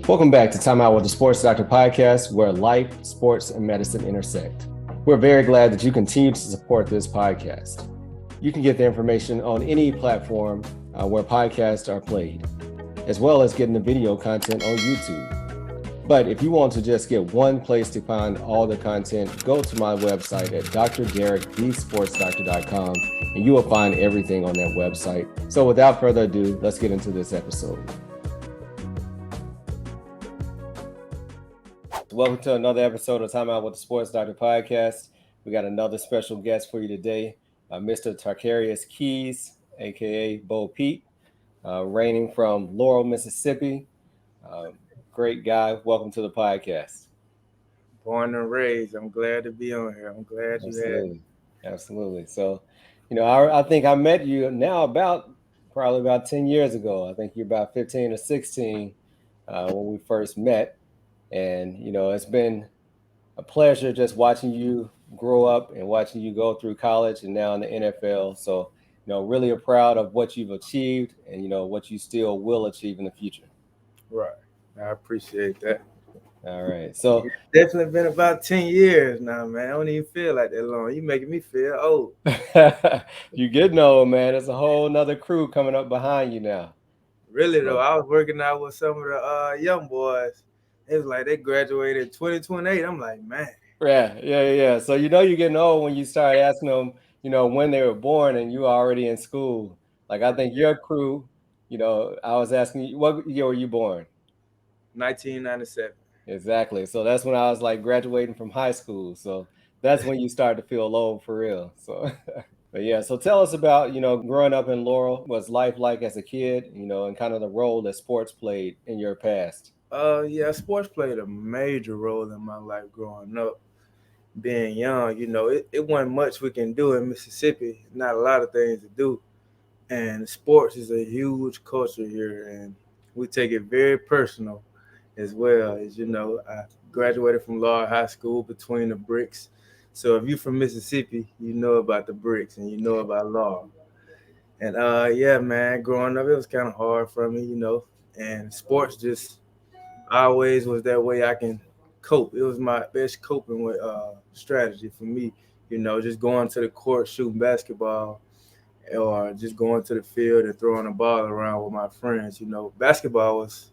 Welcome back to TimeOut with the Sports Doctor podcast, where life, sports, and medicine intersect. We're very glad that you continue to support this podcast. You can get the information on any platform where podcasts are played, as well as getting the video content on YouTube. But if you want to just get one place to find all the content, go to my website at DrDerrick.com, and you will find everything on that website. So without further ado, let's get into this episode. Welcome to another episode of Time Out with the Sports Doctor podcast. We got another special guest for you today, Mr. BoPete Keyes, aka BoPete, reigning from Laurel, Mississippi. Great guy. Welcome to the podcast. Born and raised. I'm glad to be on here. I'm glad you had me. Absolutely. So, I think I met you now probably about 10 years ago. I think you're about 15 or 16 when we first met. And, it's been a pleasure just watching you grow up and watching you go through college and now in the NFL. So, really proud of what you've achieved and, what you still will achieve in the future. Right. I appreciate that. All right. So it's definitely been about 10 years now, man. I don't even feel like that long. You making me feel old. You're getting old, man. There's a whole nother crew coming up behind you now. Really, though, I was working out with some of the young boys. It was like they graduated in 2028. I'm like, man. Yeah. So you're getting old when you start asking them, when they were born and you were already in school. Like I think your crew, I was asking you, what year were you born? 1997. Exactly. So that's when I was like graduating from high school. So that's when you start to feel old for real. So but yeah, so tell us about, growing up in Laurel. What's life like as a kid, and kind of the role that sports played in your past? Yeah, sports played a major role in my life growing up. Being young, it wasn't much we can do in Mississippi. Not a lot of things to do. And sports is a huge culture here, and we take it very personal as well. As I graduated from Laurel High School between the bricks. So if you're from Mississippi, you know about the bricks and you know about Laurel. And yeah, man, growing up, it was kind of hard for me, and sports just always was that way I can cope. It was my best coping with strategy for me, just going to the court shooting basketball or just going to the field and throwing a ball around with my friends. Basketball was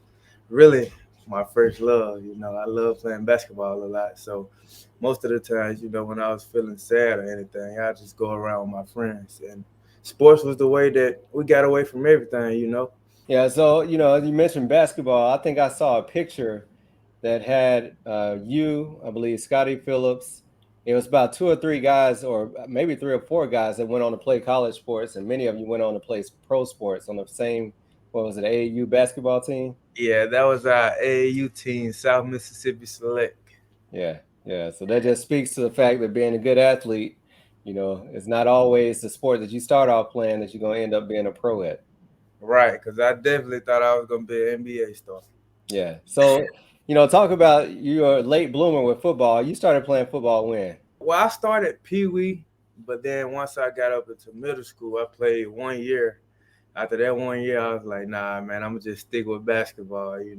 really my first love. I love playing basketball a lot. So most of the times, when I was feeling sad or anything, I just go around with my friends. And sports was the way that we got away from everything. Yeah, so, you mentioned basketball. I think I saw a picture that had you, I believe, Scottie Phillips. It was about 2 or 3 guys, or maybe 3 or 4 guys that went on to play college sports, and many of you went on to play pro sports on the same, AAU basketball team? Yeah, that was our AAU team, South Mississippi Select. Yeah. So that just speaks to the fact that being a good athlete, it's not always the sport that you start off playing that you're going to end up being a pro at. Right, because I definitely thought I was going to be an NBA star. Yeah. So, talk about you're a late bloomer with football. You started playing football when? Well, I started Pee Wee, but then once I got up into middle school, I played 1 year. After that 1 year, I was like, nah, man, I'm going to just stick with basketball, Yeah.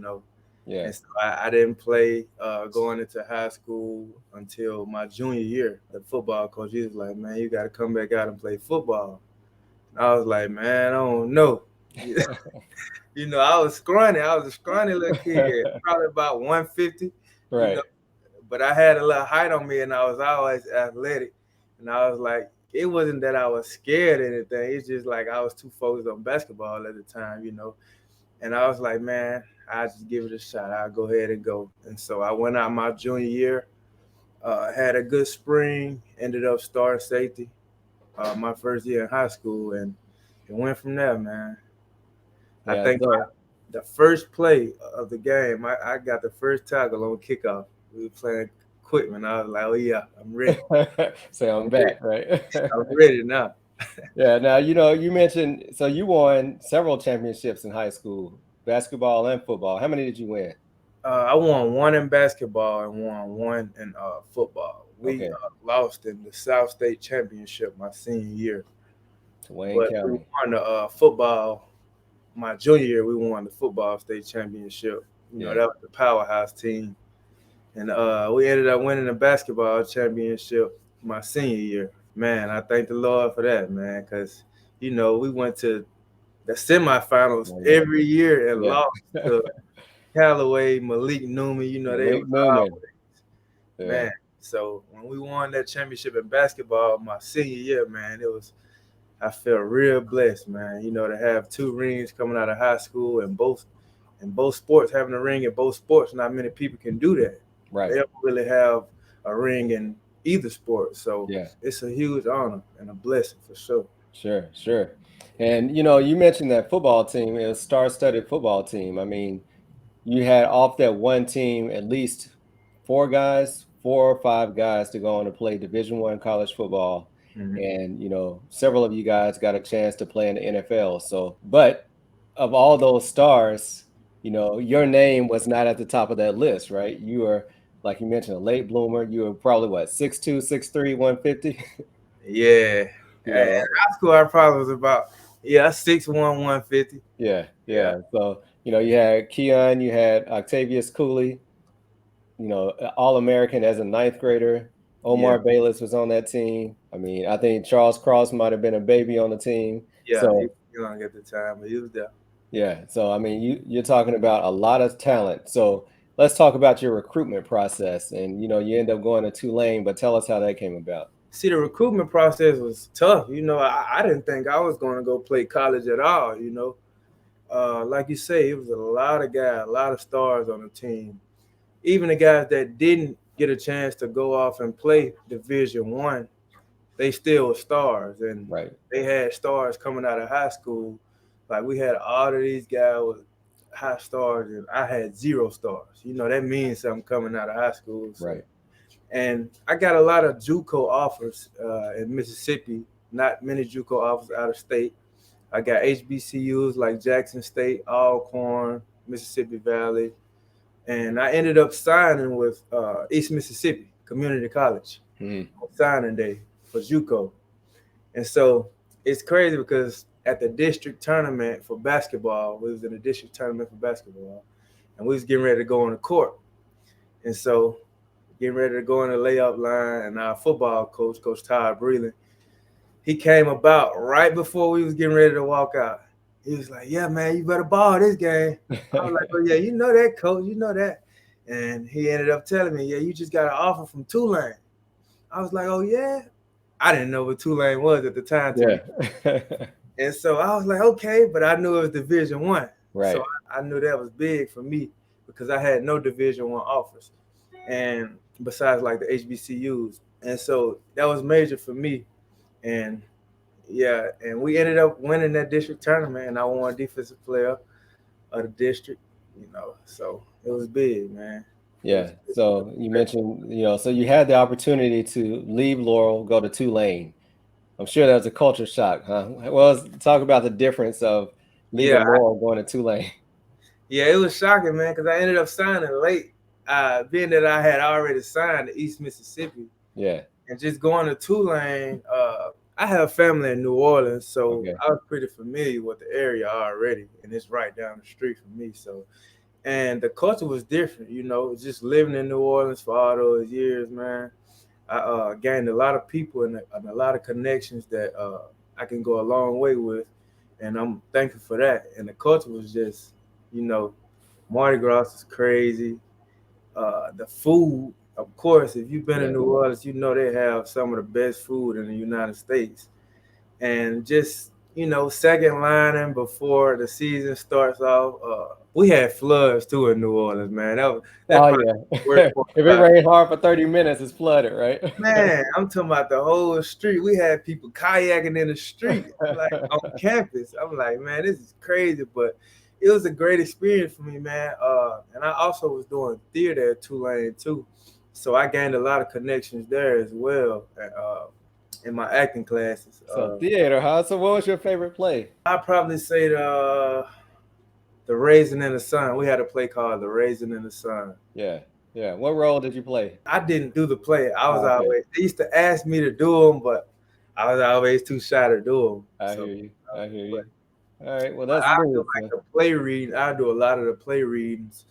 And so I didn't play going into high school until my junior year. The football coach, he was like, man, you got to come back out and play football. And I was like, man, I don't know. I was scrawny. I was a scrawny little kid, probably about 150. Right. But I had a little height on me, and I was always athletic. And I was like, it wasn't that I was scared or anything. It's just like I was too focused on basketball at the time, And I was like, man, I'll just give it a shot. I'll go ahead and go. And so I went out my junior year, had a good spring, ended up starting safety my first year in high school, and it went from there, man. Yeah, I think the first play of the game, I got the first tackle on kickoff. We were playing equipment. I was like, oh, yeah, I'm ready. So I'm back, right? I'm ready now. Yeah, now, you mentioned, so you won several championships in high school, basketball and football. How many did you win? I won 1 in basketball and won 1 in football. We lost in the South State Championship my senior year. To Wayne County. We won the football my junior year, we won the football state championship. Yeah. That was the powerhouse team. And we ended up winning the basketball championship my senior year. Man, I thank the Lord for that, man, because, we went to the semifinals Oh, yeah. every year and Yeah. lost to Callaway, Malik Newman. They Malik was Newman. always, Yeah. man. So when we won that championship in basketball my senior year, man, I felt real blessed, man. To have two rings coming out of high school and both sports, having a ring in both sports. Not many people can do that. They Right. don't really have a ring in either sport, so Yeah. it's a huge honor and a blessing for sure. Sure. Sure. And you mentioned that football team, it was star-studded football team. I mean, you had off that one team at least four or five guys to go on to play Division I college football, Mhm. and several of you guys got a chance to play in the NFL. So, but of all those stars, your name was not at the top of that list, right? You were, like you mentioned, a late bloomer. You were probably what, 6'2", 6'3", 150. Yeah. you In know, high school, I probably was about 6'1", 150. yeah, Yeah, yeah. So you had Keon, you had Octavius Cooley, All American as a ninth grader. yeah, Omar Bayless was on that team. I mean, I think Charles Cross might have been a baby on the team. yeah. He, So he don't get the time, but he was there. yeah, so I mean, you're talking about a lot of talent. So let's talk about your recruitment process, and you end up going to Tulane. But tell us how that came about. See, the recruitment process was tough. I didn't think I was going to go play college at all. Like you say, it was a lot of guys, a lot of stars on the team. Even the guys that didn't get a chance to go off and play Division 1, they still were stars, and Right, they had stars coming out of high school. Like we had all of these guys with high stars, and I had zero stars. That means something coming out of high school. So, right. and I got a lot of JUCO offers in Mississippi. Not many JUCO offers out of state. I got HBCUs like Jackson State, Alcorn, Mississippi Valley, and I ended up signing with East Mississippi Community College Hmm. on signing day for JUCO. And so it's crazy because at the district tournament for basketball, we was in the district tournament for basketball, and we was getting ready to go on the court. And so getting ready to go in the layup line, and our football coach, Coach Todd Breland, he came about right before we was getting ready to walk out. He was like, "Yeah, man, you better ball this game." I was like, "Oh yeah, you know that, coach, you know that." And he ended up telling me, "Yeah, you just got an offer from Tulane." I was like, "Oh yeah." I didn't know what Tulane was at the time, to Yeah. be. And so I was like, okay, but I knew it was Division 1, so Right. I knew that was big for me because I had no Division 1 offers, and besides like the HBCUs, and so that was major for me. And yeah, and we ended up winning that district tournament, and I won defensive player of the district. So it was big, man. It was Yeah. big. So you mentioned, so you had the opportunity to leave Laurel, go to Tulane. I'm sure that was a culture shock, huh? Well, let's talk about the difference of Yeah, leaving Laurel going to Tulane. yeah, it was shocking, man, because I ended up signing late, being that I had already signed to East Mississippi, Yeah. and just going to Tulane. I have family in New Orleans, so Okay. I was pretty familiar with the area already, and it's right down the street from me. So, and the culture was different, just living in New Orleans for all those years, man. I gained a lot of people and a lot of connections that I can go a long way with, and I'm thankful for that. And the culture was just, you know, Mardi Gras is crazy. The food, of course, if you've been in Yeah. New Orleans, you know they have some of the best food in the United States. And just, second lining before the season starts off, we had floods too in New Orleans, man. That's Oh probably yeah. the worst part If it about it. rained hard for 30 minutes, it's flooded, right? Man, I'm talking about the whole street. We had people kayaking in the street, like on campus. I'm like, man, this is crazy, but it was a great experience for me, man. And I also was doing theater at Tulane too, so I gained a lot of connections there as well. In my acting classes, So theater, huh? So what was your favorite play? I probably say the Raisin in the Sun. We had a play called The Raisin in the Sun. Yeah. Yeah. What role did you play? I didn't do the play. I was Oh, okay. always they used to ask me to do them, but I was always too shy to do them. I So hear you. I hear but you. All right. Well, that's I do good. like the play read. I do a lot of the play readings,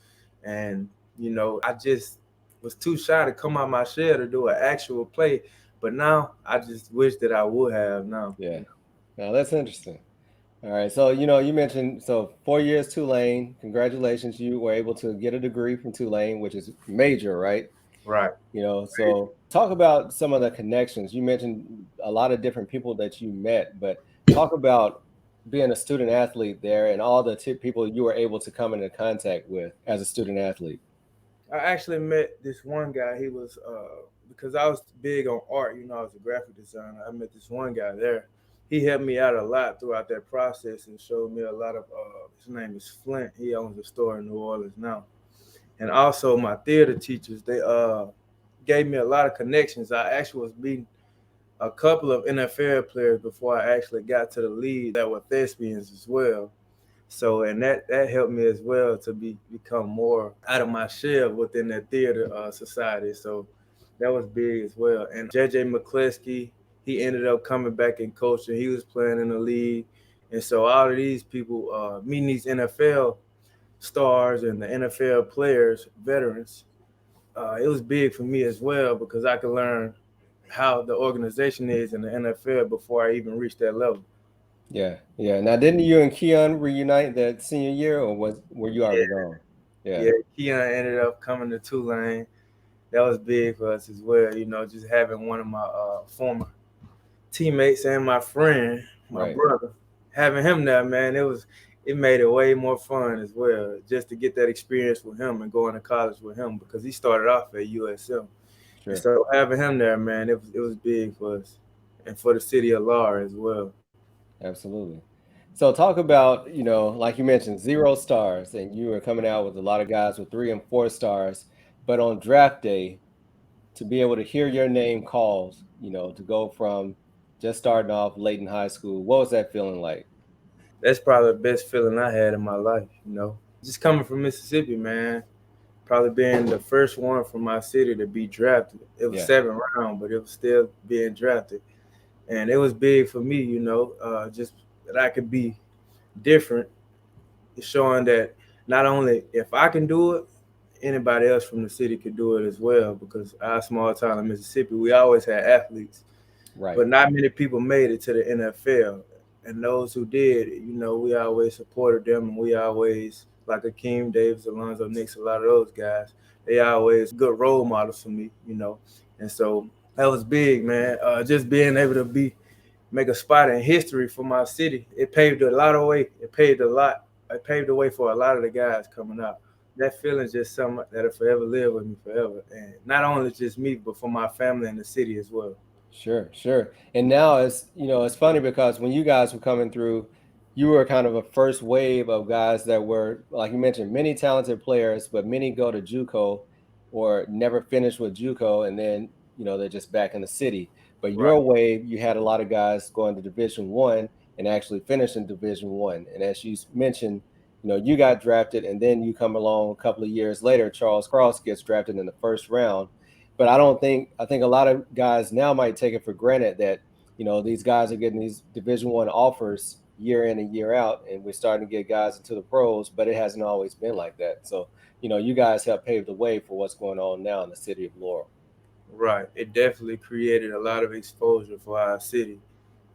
and I just was too shy to come out my shell to do an actual play. But now I just wish that I would have now. Yeah. Now that's interesting. All right. So, you mentioned 4 years Tulane. Congratulations. You were able to get a degree from Tulane, which is major, right? Right. So talk about some of the connections. You mentioned a lot of different people that you met, but talk about being a student athlete there and all the people you were able to come into contact with as a student athlete. I actually met this one guy. He was because I was big on art. I was a graphic designer. I met this one guy there. He helped me out a lot throughout that process and showed me a lot of. His name is Flint. He owns a store in New Orleans now. And also my theater teachers. They gave me a lot of connections. I actually was meeting a couple of NFL players before I actually got to the league that were thespians as well. So, and that helped me as well to become more out of my shell within that theater society. So that was big as well. And JJ McCleskey, he ended up coming back and coaching. He was playing in the league. And so all of these people meeting these NFL stars and the NFL players, veterans, it was big for me as well because I could learn how the organization is in the NFL before I even reached that level. Yeah, yeah. Now, didn't you and Keon reunite that senior year, or were you already Yeah, gone? Yeah, yeah. Keon ended up coming to Tulane. That was big for us as well. Just having one of my former teammates and my friend, my right. brother, having him there, man, it made it way more fun as well. Just to get that experience with him and going to college with him because he started off at USM. And Sure. so having him there, man, it was big for us and for the city of Lar as well. Absolutely. So talk about, like you mentioned, 0 stars, and you were coming out with a lot of guys with 3 and 4 stars. But on draft day, to be able to hear your name called, to go from just starting off late in high school, what was that feeling like? That's probably the best feeling I had in my life. Just coming from Mississippi, man. Probably being the first one from my city to be drafted. It was Yeah, 7th round, but it was still being drafted. And it was big for me, just that I could be different, showing that not only if I can do it, anybody else from the city could do it as well. Because our small town in Mississippi, we always had athletes, right. but not many people made it to the NFL. And those who did, we always supported them, and we always like Akeem Davis, Alonzo Nix, a lot of those guys. They always good role models for me. And so that was big, man. Just being able to make a spot in history for my city. It paved a lot of way. It paved a lot. It paved the way for a lot of the guys coming out. That feeling is just something that'll forever live with me forever. And not only just me, but for my family and the city as well. Sure, sure. And now it's funny because when you guys were coming through, you were kind of a first wave of guys that were, like you mentioned, many talented players, but many go to JUCO or never finish with JUCO, and then they're just back in the city. But Right. your wave, you had a lot of guys going to Division 1 and actually finishing Division 1. And as you mentioned, you got drafted, and then you come along a couple of years later. Charles Cross gets drafted in the first round, but I think a lot of guys now might take it for granted that these guys are getting these Division 1 offers year in and year out, and we're starting to get guys into the pros, but it hasn't always been like that. So you guys have paved the way for what's going on now in the city of Laurel. Right. It definitely created a lot of exposure for our city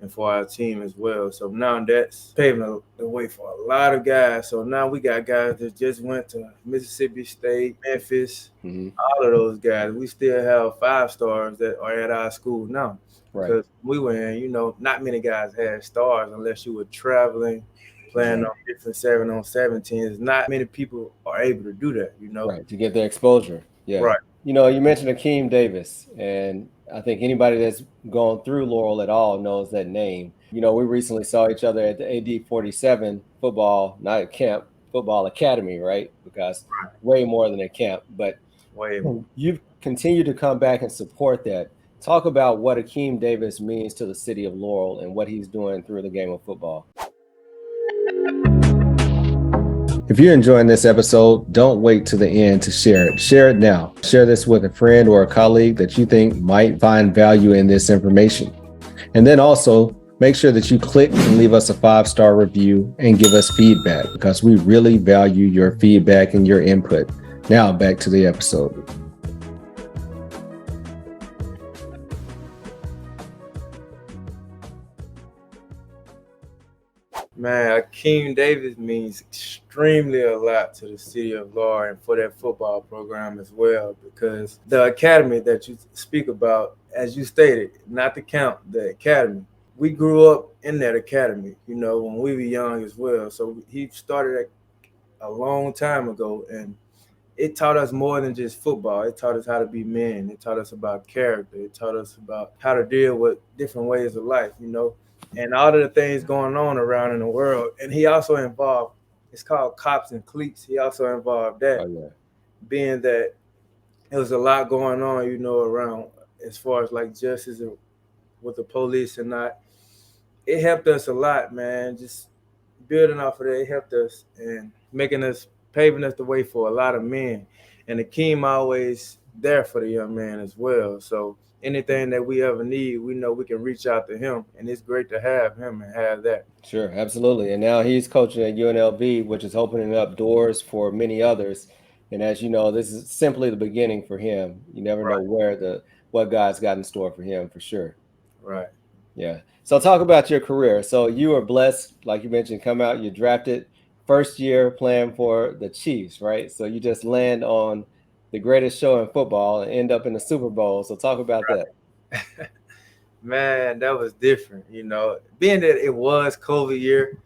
and for our team as well. So now that's paving the way for a lot of guys. So now we got guys that just went to Mississippi State, Memphis, Hmm. all of those guys. We still have 5 stars that are at our school now. Right. Because we were not many guys had stars unless you were traveling, playing Right. on different 7-on-7 teams. Not many people are able to do that. Right, to get their exposure. Yeah. Right. You mentioned Akeem Davis, and I think anybody that's gone through Laurel at all knows that name. We recently saw each other at the AD 47 football, not at camp, football academy, right? Because way more than a camp. But Way more. you've continued to come back and support that. Talk about what Akeem Davis means to the city of Laurel and what he's doing through the game of football. If you're enjoying this episode, don't wait to the end to share it. Share it now. Share this with a friend or a colleague that you think might find value in this information. And then also Make sure that you click and leave us a 5-star review and give us feedback because we really value your feedback and your input. Now, back to the episode. Man, Akeem Davis means extremely a lot to the city of Laura and for that football program as well, because the academy that you speak about, as you stated, not to count the academy. We grew up in that academy, when we were young as well. So he started a long time ago, and it taught us more than just football. It taught us how to be men. It taught us about character. It taught us about how to deal with different ways of life, and all of the things going on around in the world. And he also involved, it's called Cops and Cleats. He also involved Oh, that, yeah. being that there was a lot going on, around as far as like justice and with the police and not. It helped us a lot, man. Just building off of that, it helped us and paving us the way for a lot of men. And Akeem always there for the young man as well. So anything that we ever need, we know we can reach out to him, and it's great to have him and have that. Sure, absolutely. And now he's coaching at UNLV, which is opening up doors for many others. And as you know, this is simply the beginning for him. You never know Right, what God's got in store for him for sure. right. Yeah. So talk about your career. So you were blessed, like you mentioned, come out, you drafted first year playing for the Chiefs, right? So you just land on the greatest show in football and end up in the Super Bowl. So talk about that. Man, that was different. Being that it was COVID year,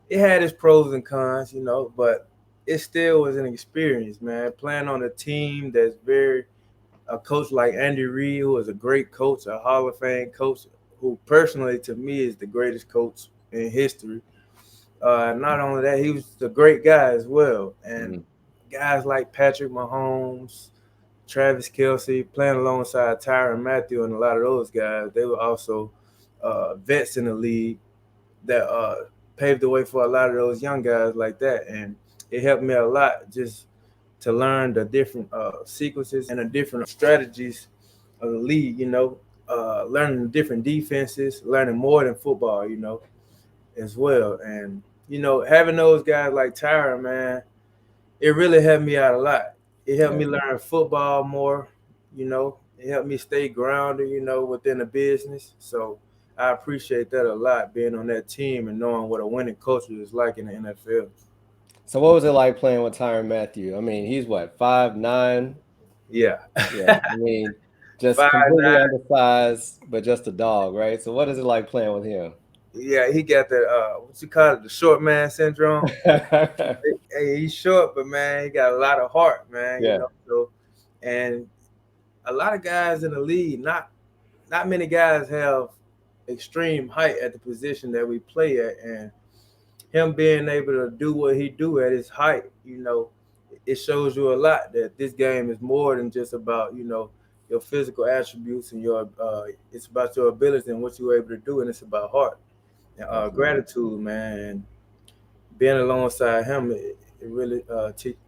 it had its pros and cons, but it still was an experience, man. Playing on a team that's very a coach like Andy Reid, who is a great coach, a Hall of Fame coach, who personally to me is the greatest coach in history. Not only that, he was a great guy as well. And Mhm. guys like Patrick Mahomes, Travis Kelsey, playing alongside Tyrann Mathieu and a lot of those guys, they were also vets in the league that paved the way for a lot of those young guys like that. And it helped me a lot just to learn the different sequences and the different strategies of the league, learning the different defenses, learning more than football, as well. And having those guys like Tyra, man, it really helped me out a lot. It helped Yeah. me learn football more. It helped me stay grounded, within the business. So I appreciate that a lot, being on that team and knowing what a winning culture is like in the NFL. So what was it like playing with Tyrann Mathieu? I mean, he's what, 5'9"? Yeah. Yeah. I mean, just Five completely nine. undersized, but just a dog, right? So what is it like playing with him? Yeah, he got that what you call it, the short man syndrome. Hey, he's short, but man, he got a lot of heart, man. Yeah. So, and a lot of guys in the league, not many guys have extreme height at the position that we play at, and him being able to do what he do at his height, it shows you a lot that this game is more than just about your physical attributes and your it's about your ability and what you're able to do, and it's about heart and Absolutely. gratitude, man. And being alongside him, it really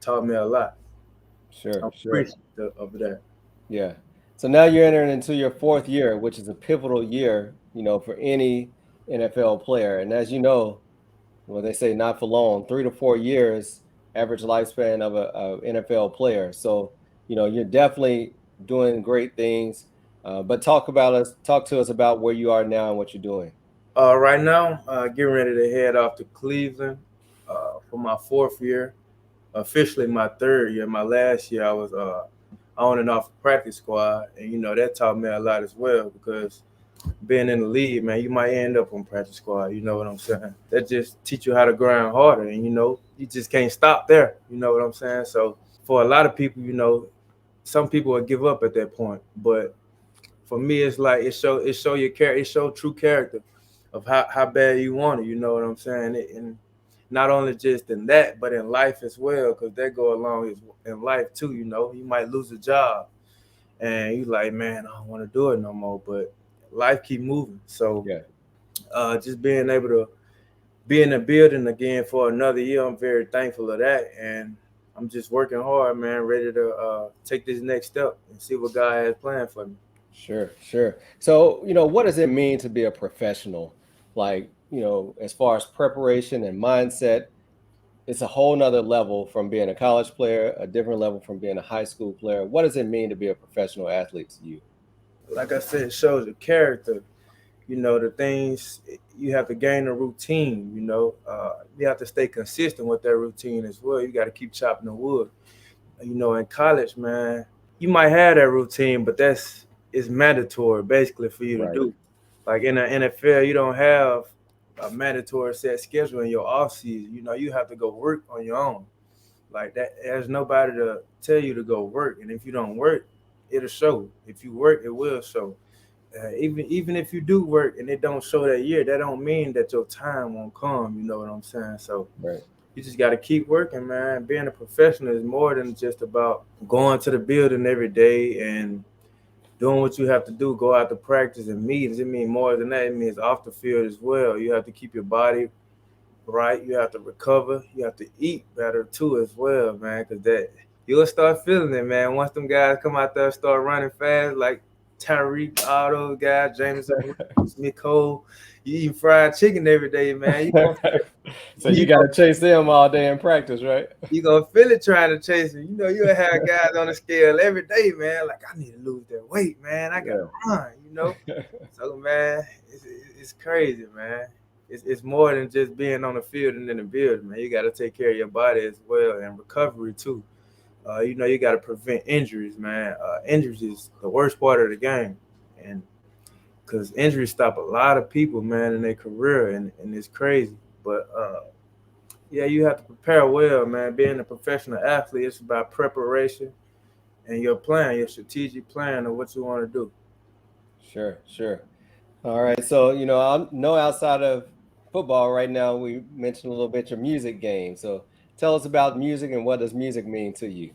taught me a lot. Sure, I'm sure. appreciative of that. Yeah. So now you're entering into your fourth year, which is a pivotal year, for any NFL player. And as you know, well, they say not for long, 3 to 4 years, average lifespan of a NFL player. So, you're definitely doing great things. But talk to us about where you are now and what you're doing. Right now, getting ready to head off to Cleveland for my fourth year, officially my third year. My last year, I was on and off the practice squad, and that taught me a lot as well, because being in the league, man, you might end up on practice squad. You know what I'm saying? That just teach you how to grind harder, and you just can't stop there. You know what I'm saying? So for a lot of people, some people would give up at that point, but for me, it's like it show your character, it show true character of how bad you want it. You know what I'm saying? And not only just in that, but in life as well, because that go along in life too. You might lose a job, and you like, man, I don't want to do it no more. But life keep moving. So Yeah. just being able to be in the building again for another year, I'm very thankful of that, and I'm just working hard, man, ready to take this next step and see what God has planned for me. Sure, sure. So, what does it mean to be a professional? like, as far as preparation and mindset, it's a whole nother level from being a college player, a different level from being a high school player. What does it mean to be a professional athlete to you? Like I said, it shows your character. The things you have to gain a routine. You have to stay consistent with that routine as well. You got to keep chopping the wood. In college, man, you might have that routine, but that's it's mandatory basically for you to Right, do. Like in the NFL, you don't have a mandatory set schedule in your off season. You have to go work on your own. Like that, there's nobody to tell you to go work, and if you don't work, it'll show. If you work, it will show. Even if you do work and it don't show that year, that don't mean that your time won't come. You know what I'm saying? So right, you just got to keep working, man. Being a professional is more than just about going to the building every day and doing what you have to do. Go out to practice and meetings. It means more than that. It means off the field as well. You have to keep your body right. You have to recover. You have to eat better too as well, man. Because that you'll start feeling it, man. Once them guys come out there and start running fast, like Tyreek, all those guys, Jameson, Smith Cole, you eating fried chicken every day, man. so you got to chase them all day in practice, right? You gonna feel it trying to chase me. You'll have guys on the scale every day, man. Like I need to lose that weight, man. I gotta Yeah. run. So man, it's crazy, man. It's more than just being on the field and in the building, man. You got to take care of your body as well and recovery too. You got to prevent injuries, man. Injuries is the worst part of the game, and because injuries stop a lot of people, man, in their career, and it's crazy. But yeah, you have to prepare well, man. Being a professional athlete, it's about preparation and your plan, your strategic plan of what you want to do. Sure, sure. All right. So, I know outside of football right now, we mentioned a little bit your music game. So tell us about music and what does music mean to you?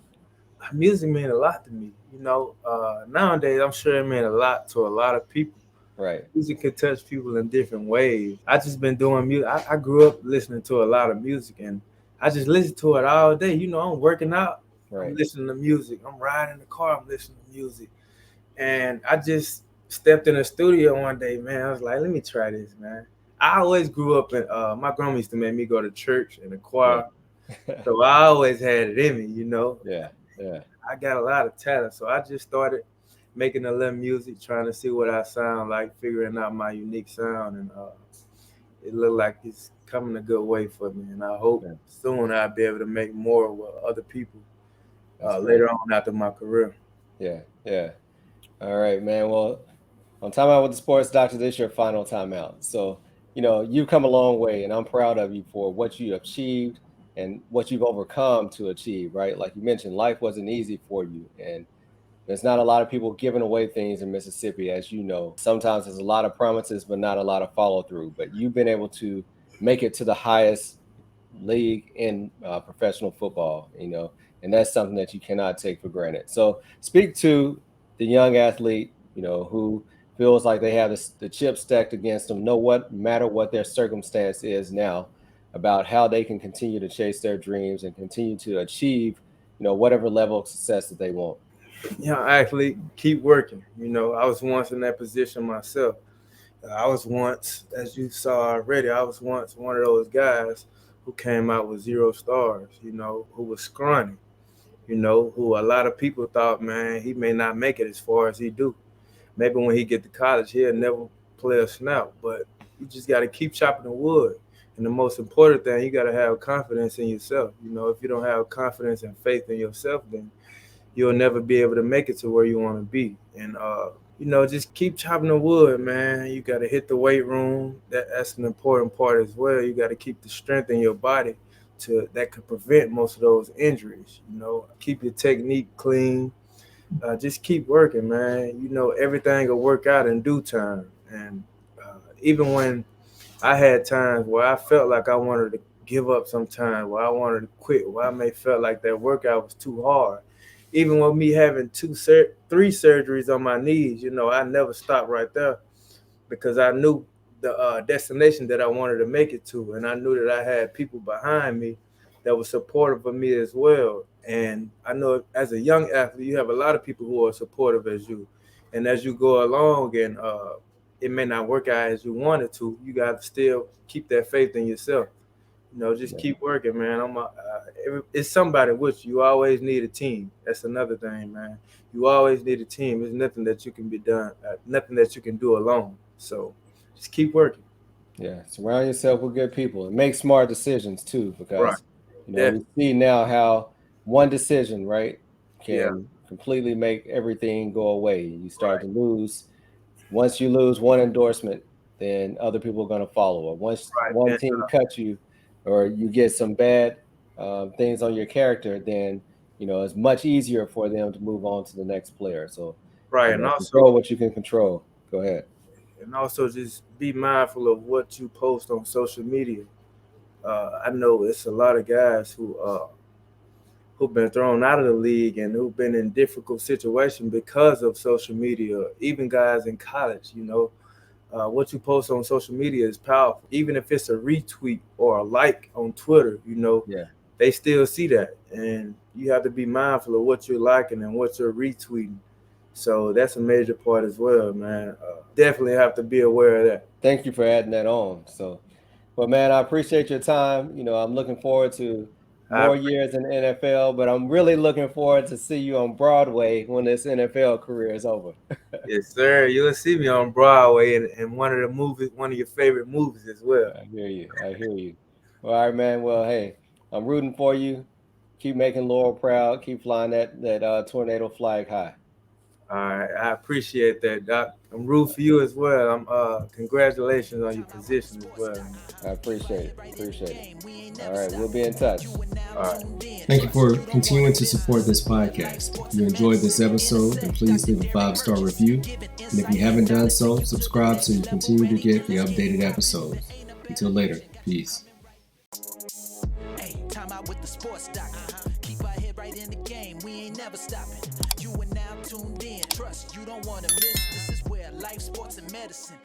Music mean a lot to me. Nowadays I'm sure it mean a lot to a lot of people. Right, Music can touch people in different ways. I just been doing music. I grew up listening to a lot of music, and I just listen to it all day. I'm working out, I'm right. listening to music. I'm riding in the car, I'm listening to music. And I just stepped in the studio one day, man. I was like, let me try this, man. I always grew up in my grandma used to make me go to church and the Yeah. choir. So I always had it in me. Yeah, yeah, I got a lot of talent. So I just started making a little music, trying to see what I sound like, figuring out my unique sound, and it looked like it's coming a good way for me. And I hope yeah. soon I'll be able to make more with other people That's great. later on after my career. Yeah, yeah. All right, man. Well, on Time Out with the Sports Doctor, this is your final timeout. So, you've come a long way, and I'm proud of you for what you achieved and what you've overcome to achieve, right? Like you mentioned, life wasn't easy for you. And there's not a lot of people giving away things in Mississippi, as you know. Sometimes there's a lot of promises, but not a lot of follow through. But you've been able to make it to the highest league in professional football, and that's something that you cannot take for granted. So, speak to the young athlete, who feels like they have the chip stacked against them, no what matter what their circumstance is now, about how they can continue to chase their dreams and continue to achieve, whatever level of success that they want. Actually, keep working. I was once in that position myself. I was once, as you saw already, I was once one of those guys who came out with 0 stars, who was scrawny, who a lot of people thought, man, he may not make it as far as he do. Maybe when he get to college, he'll never play a snap. But you just got to keep chopping the wood. And the most important thing, you got to have confidence in yourself. If you don't have confidence and faith in yourself, then you'll never be able to make it to where you want to be. And just keep chopping the wood, man. You got to hit the weight room. That's an important part as well. You got to keep the strength in your body that could prevent most of those injuries. Keep your technique clean. Just keep working, man. Everything will work out in due time. And even when I had times where I felt like I wanted to give up sometimes, where I wanted to quit, where I may felt like that workout was too hard. Even with me having three surgeries on my knees, I never stopped right there because I knew the destination that I wanted to make it to, and I knew that I had people behind me that were supportive of me as well. And I know as a young athlete, you have a lot of people who are supportive as you, and as you go along and it may not work out as you want it to, you got to still keep that faith in yourself. Just Yeah. keep working, man. It's somebody with you. You always need a team. That's another thing, man. You always need a team. There's nothing that you can be done, nothing that you can do alone. So just keep working. Yeah, surround yourself with good people and make smart decisions too, Right. because we Definitely. see now how one decision, right, Yeah. can completely make everything go away. You start Right. to lose. Once you lose one endorsement, then other people are going to follow. Or once Right. one And, team cuts you, or you get some bad things on your character, then it's much easier for them to move on to the next player. So, right. And control also, what you can control. Go ahead. just be mindful of what you post on social media. I know it's a lot of guys who've been thrown out of the league and who've been in difficult situations because of social media. Even guys in college, what you post on social media is powerful. Even if it's a retweet or a like on Twitter, Yeah. they still see that, and you have to be mindful of what you're liking and what you're retweeting. So that's a major part as well, man. Definitely have to be aware of that. Thank you for adding that on. So, but man, I appreciate your time. I'm looking forward to I more years in the NFL, but I'm really looking forward to see you on Broadway when this NFL career is over. Yes, sir. You'll see me on Broadway in one of the movies, one of your favorite movies as well. I hear you. I hear you. All right, man. Well, hey, I'm rooting for you. Keep making Laurel proud. Keep flying that tornado flag high. All right, I appreciate that, Doc. I'm rooting for you as well. Congratulations on your position as well. I appreciate it. Appreciate it. All right, we'll be in touch. All right. Thank you for continuing to support this podcast. If you enjoyed this episode, then please leave a 5-star review. And if you haven't done so, subscribe so you continue to get the updated episodes. Until later, peace. Hey, time out with the SportsDr. Keep our head right in the game. We ain't never stopping. You are now tuned in. Trust you don't want to miss. This is where life, sports, and medicine.